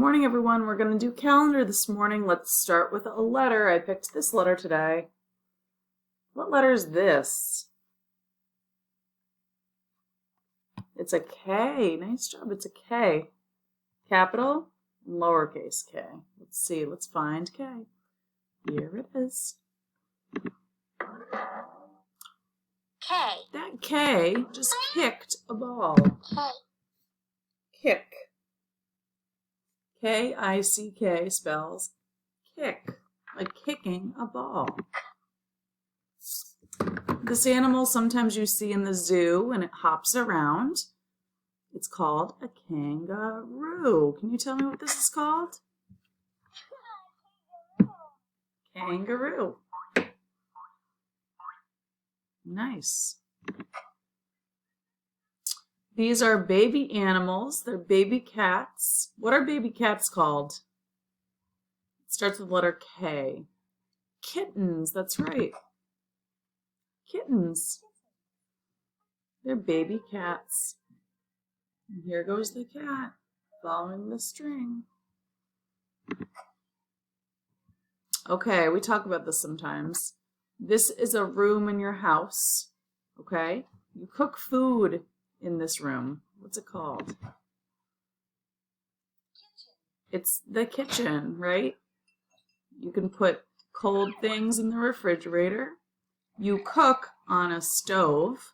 morning, everyone. We're going to do calendar this morning. Let's start with a letter. I picked this letter today. What letter is this? It's a K. Nice job. It's a K. Capital and lowercase k. Let's see. Let's find K. Here it is. K. That K just kicked a ball. K. Kick. K-I-C-K spells kick, like kicking a ball. This animal sometimes you see in the zoo and it hops around. It's called a kangaroo. Can you tell me what this is called? Kangaroo. Nice. These are baby animals. They're baby cats. What are baby cats called? It starts with the letter K. Kittens, that's right. Kittens. They're baby cats. And here goes the cat, following the string. Okay, we talk about this sometimes. This is a room in your house, okay? You cook food in this room. What's it called? It's the kitchen, right? You can put cold things in the refrigerator. You cook on a stove.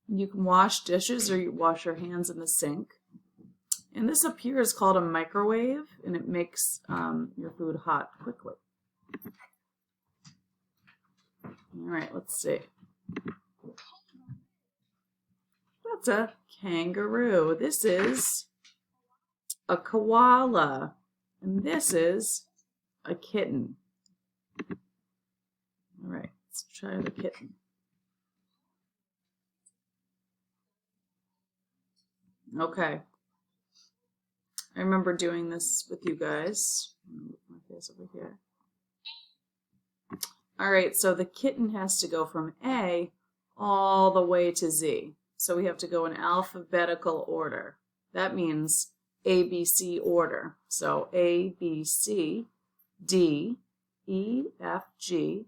You can wash dishes or you wash your hands in the sink. And this up here is called a microwave, and it makes your food hot quickly. All right, let's see. That's a kangaroo. This is a koala. And this is a kitten. All right, let's try the kitten. Okay. I remember doing this with you guys. Move my face over here. All right, so the kitten has to go from A all the way to Z. So we have to go in alphabetical order. That means ABC order. So A, B, C, D, E, F, G,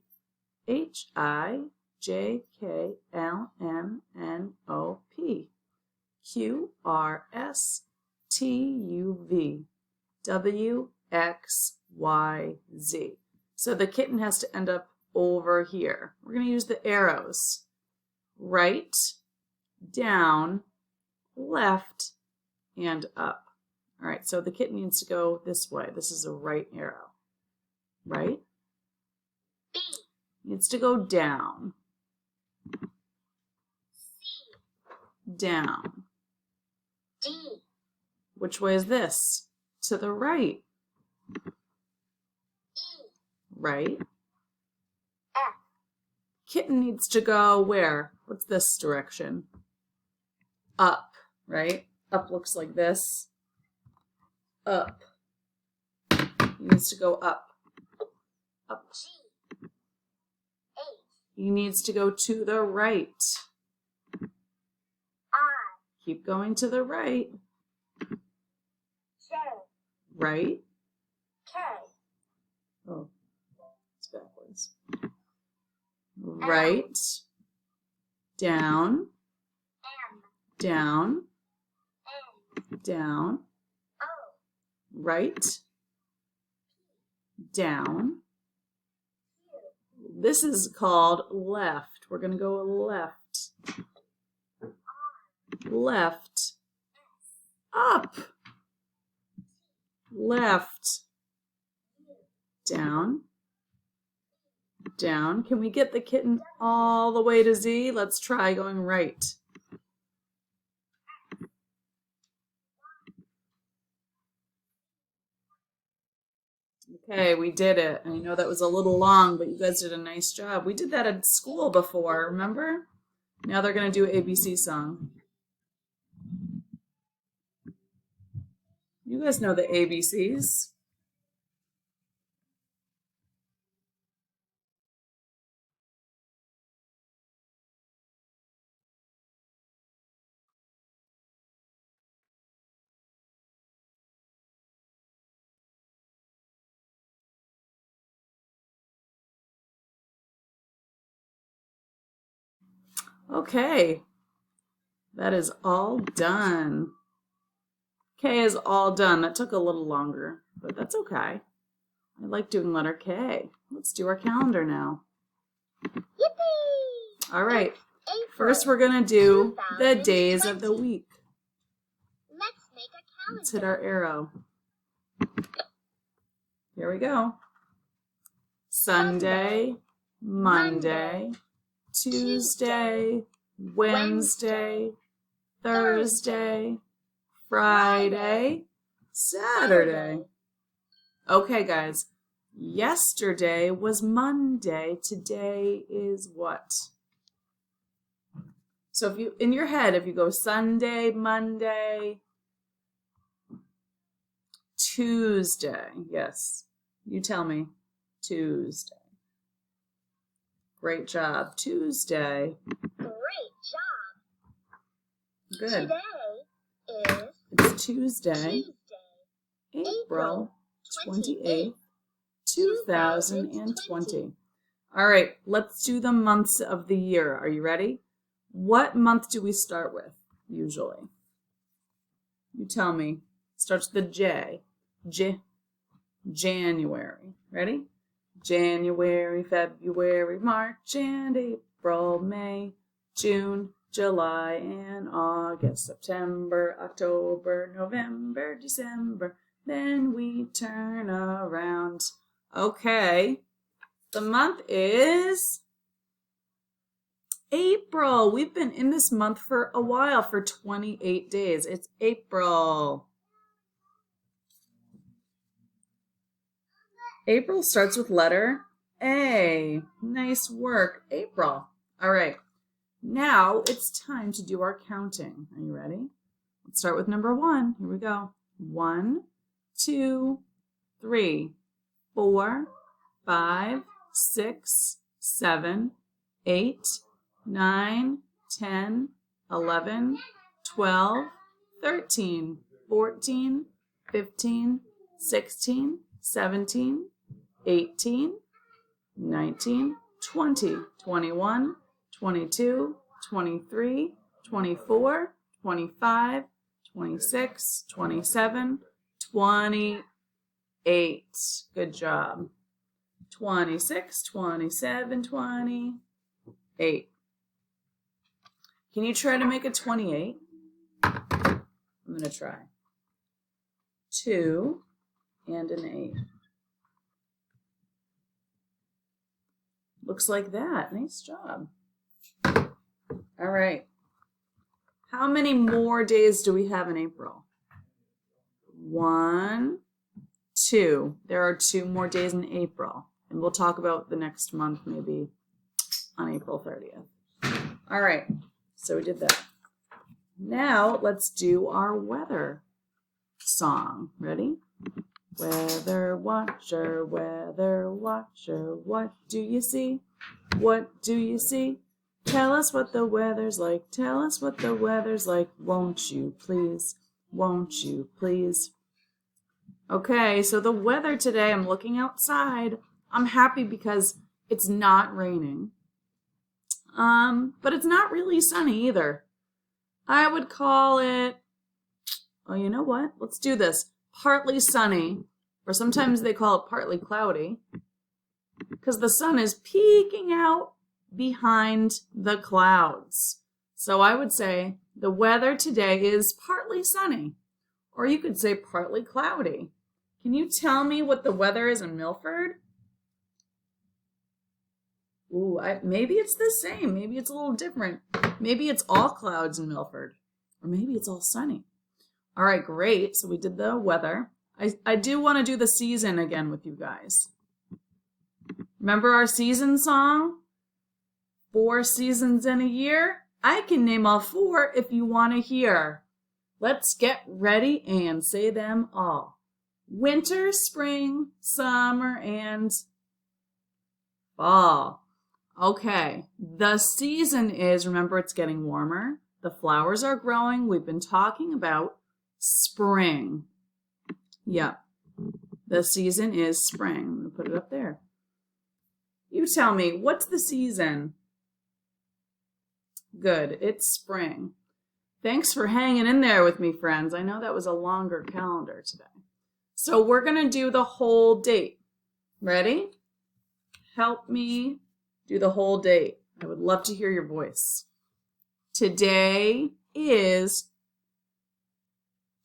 H, I, J, K, L, M, N, O, P, Q, R, S, T, U, V, W, X, Y, Z. So the kitten has to end up over here. We're going to use the arrows. Right, down, left, and up. All right, so the kitten needs to go this way. This is a right arrow. Right? B. Needs to go down. C. Down. D. Which way is this? To the right. E. Right? F. Kitten needs to go where? What's this direction? Up, right? Up looks like this. Up. He needs to go up. Up. G. H. He needs to go to the right. I. Keep going to the right. J. Right? K. Oh, it's backwards. Right. Down. M. Down. N. Down. O. Right. Down. Q. This is called left. We're going to go left. R. Left. Up. Left. U. Down. Down. Can we get the kitten all the way to Z? Let's try going right. Okay, we did it. I know that was a little long, but you guys did a nice job. We did that at school before, remember? Now they're going to do ABC song. You guys know the ABCs. Okay, that is all done. K is all done. That took a little longer, but that's okay. I like doing letter K. Let's do our calendar now. Yippee! All right. April. First, we're going to do the days of the week. Let's make a calendar. Let's hit our arrow. Here we go. Sunday, Monday, Tuesday, Wednesday, Thursday, Friday, Saturday. Okay, guys. Yesterday was Monday. Today is what? So if you, in your head, if you go Sunday, Monday, Tuesday. Yes. You tell me. Tuesday. Great job. Tuesday. Great job. Good. Today is It's Tuesday, Tuesday, April 28th, 2020. All right, let's do the months of the year. Are you ready? What month do we start with, usually? You tell me. Starts with the J. January. Ready? January, February, March, and April, May, June, July, and August, September, October, November, December. Then we turn around. Okay. The month is April. We've been in this month for a while, for 28 days. It's April. April starts with letter A. Nice work, April. All right. Now it's time to do our counting. Are you ready? Let's start with number 1. Here we go. 1, 2, 3, 4, 5, 6, 7, 8, 9, 10, 11, 12, 13, 14, 15, 16, 17, 18, 19, 20, 21, 22, 23, 24, 25, 26, 27, 28. Good job. 26, 27, 28. Can you try to make a 28? I'm going to try. 2 and an 8. Looks like that. Nice job. All right. How many more days do we have in April? 1, 2. There are 2 more days in April. And we'll talk about the next month maybe on April 30th. All right. So we did that. Now let's do our weather song. Ready? Weather watcher, what do you see? What do you see? Tell us what the weather's like. Tell us what the weather's like. Won't you please? Won't you please? Okay, so the weather today, I'm looking outside. I'm happy because it's not raining. But it's not really sunny either. I would call it, oh, you know what? Let's do this. Partly sunny, or sometimes they call it partly cloudy, because the sun is peeking out behind the clouds. So I would say the weather today is partly sunny, or you could say partly cloudy. Can you tell me what the weather is in Milford? Ooh, maybe it's the same. Maybe it's a little different. Maybe it's all clouds in Milford, or maybe it's all sunny. All right, great. So we did the weather. I do want to do the season again with you guys. Remember our season song? 4 seasons in a year? I can name all 4 if you want to hear. Let's get ready and say them all. Winter, spring, summer, and fall. Okay, the season is, remember, it's getting warmer. The flowers are growing. We've been talking about spring. Yep, the season is spring. I'm going to put it up there. You tell me, what's the season? Good. It's spring. Thanks for hanging in there with me, friends. I know that was a longer calendar today. So we're going to do the whole date. Ready? Help me do the whole date. I would love to hear your voice. Today is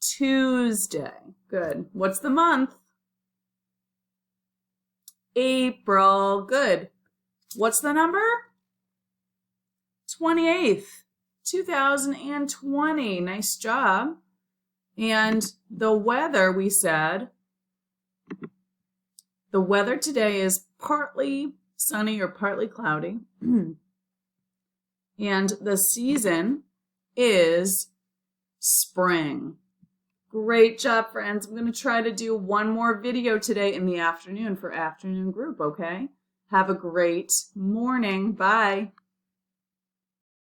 Tuesday. Good. What's the month? April. Good. What's the number? 28th, 2020. Nice job. And the weather, we said, the weather today is partly sunny or partly cloudy. And the season is spring. Great job, friends. I'm going to try to do one more video today in the afternoon for afternoon group, okay? Have a great morning. Bye.